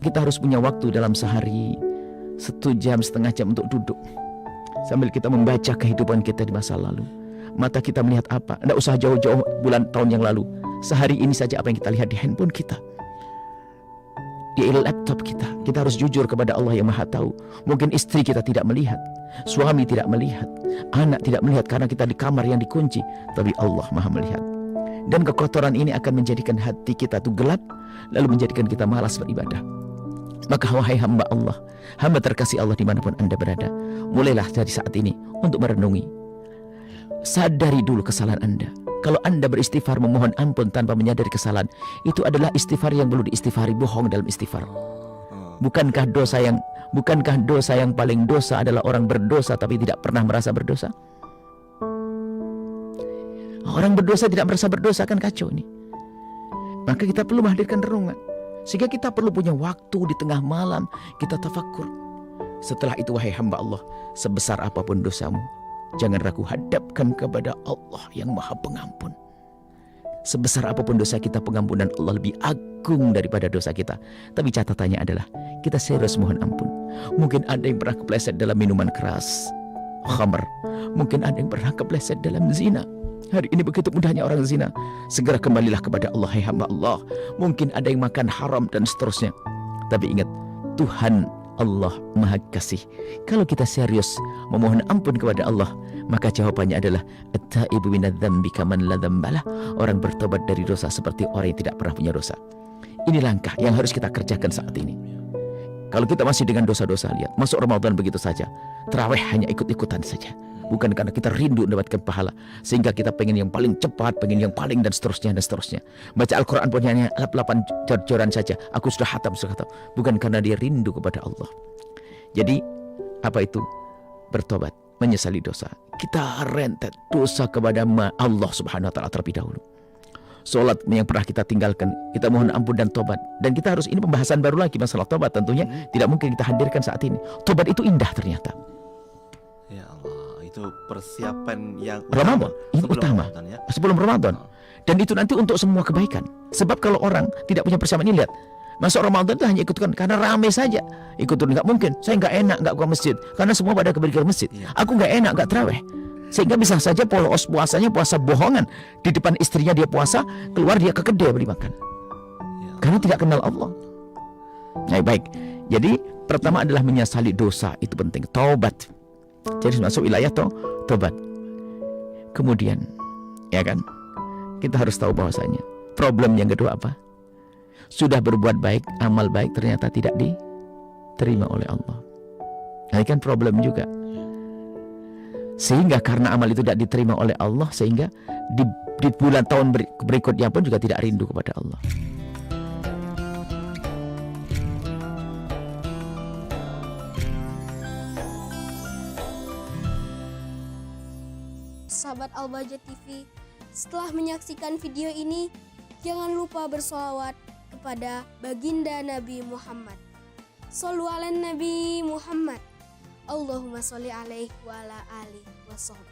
Kita harus punya waktu dalam sehari 1,5 jam untuk duduk sambil kita membaca kehidupan kita di masa lalu. Mata kita melihat apa? Tidak usah jauh-jauh bulan tahun yang lalu. Sehari ini saja apa yang kita lihat di handphone kita, di laptop kita. Kita harus jujur kepada Allah yang Maha Tahu. Mungkin istri kita tidak melihat, suami tidak melihat, anak tidak melihat karena kita di kamar yang dikunci, tapi Allah Maha melihat. Dan kekotoran ini akan menjadikan hati kita itu gelap, lalu menjadikan kita malas beribadah. Maka wahai hamba Allah, hamba terkasih Allah dimanapun Anda berada, mulailah dari saat ini untuk merenungi. Sadari dulu kesalahan Anda. Kalau Anda beristighfar memohon ampun tanpa menyadari kesalahan, itu adalah istighfar yang perlu diistighfari, bohong dalam istighfar. Bukankah dosa yang paling dosa adalah orang berdosa tapi tidak pernah merasa berdosa? Orang berdosa tidak merasa berdosa, kan kacau ini. Maka kita perlu menghadirkan renungan, sehingga kita perlu punya waktu di tengah malam kita tafakkur. Setelah itu wahai hamba Allah, sebesar apapun dosamu, jangan ragu hadapkan kepada Allah yang Maha Pengampun. Sebesar apapun dosa kita, pengampunan Allah lebih agung daripada dosa kita. Tapi catatannya adalah kita serius mohon ampun. Mungkin ada yang pernah kepleset dalam minuman keras, khamr. Mungkin ada yang pernah kepleset dalam zina. Hari ini begitu mudahnya orang zina. Segera kembalilah kepada Allah, hai hamba Allah. Mungkin ada yang makan haram dan seterusnya. Tapi ingat, Tuhan Allah Maha Kasih. Kalau kita serius memohon ampun kepada Allah, maka jawabannya adalah at-taibu minadz-dzambi kaman la dzambalah. Orang bertobat dari dosa seperti orang yang tidak pernah punya dosa. Ini langkah yang harus kita kerjakan saat ini. Kalau kita masih dengan dosa-dosa, lihat, masuk Ramadan begitu saja, tarawih hanya ikut-ikutan saja. Bukan karena kita rindu mendapatkan pahala, sehingga kita pengen yang paling cepat, pengen yang paling dan seterusnya dan seterusnya. Baca Al-Quran pun hanya 8 jor-joran saja. Aku sudah hatam. Bukan karena dia rindu kepada Allah. Jadi apa itu? Bertobat, menyesali dosa. Kita rentet dosa kepada Allah Subhanahu Wa Taala terlebih dahulu. Sholat yang pernah kita tinggalkan, kita mohon ampun dan tobat. Dan kita harus, ini pembahasan baru lagi masalah tobat, tentunya tidak mungkin kita hadirkan saat ini. Tobat itu indah ternyata. Ya Allah, itu persiapan yang Ramadan, ini utama Ramadan, ya? Sebelum Ramadan. Dan itu nanti untuk semua kebaikan. Sebab kalau orang tidak punya persiapan ini, lihat, masuk Ramadan itu hanya ikutkan karena ramai saja. Ikutin, nggak mungkin. Saya nggak enak nggak ke masjid karena semua pada pergi ke masjid. Aku nggak enak nggak tarawih. Sehingga bisa saja polos puasanya puasa bohongan. Di depan istrinya dia puasa, keluar dia ke kedai beli makan. Karena tidak kenal Allah. Nah, baik. Jadi pertama adalah menyesali dosa, itu penting. Taubat. Jadi masuk wilayah tobat. Kemudian, ya kan, kita harus tahu bahwasanya problem yang kedua apa? Sudah berbuat baik, amal baik ternyata tidak diterima oleh Allah. Nah, ini kan problem juga. Sehingga karena amal itu tidak diterima oleh Allah, sehingga di bulan tahun berikutnya pun juga tidak rindu kepada Allah. Sahabat Al-Bahjah TV, setelah menyaksikan video ini, jangan lupa bersolawat kepada baginda Nabi Muhammad. Shollu ala Nabi Muhammad. Allahumma sholli alaihi wa ala alihi wa sahbihi.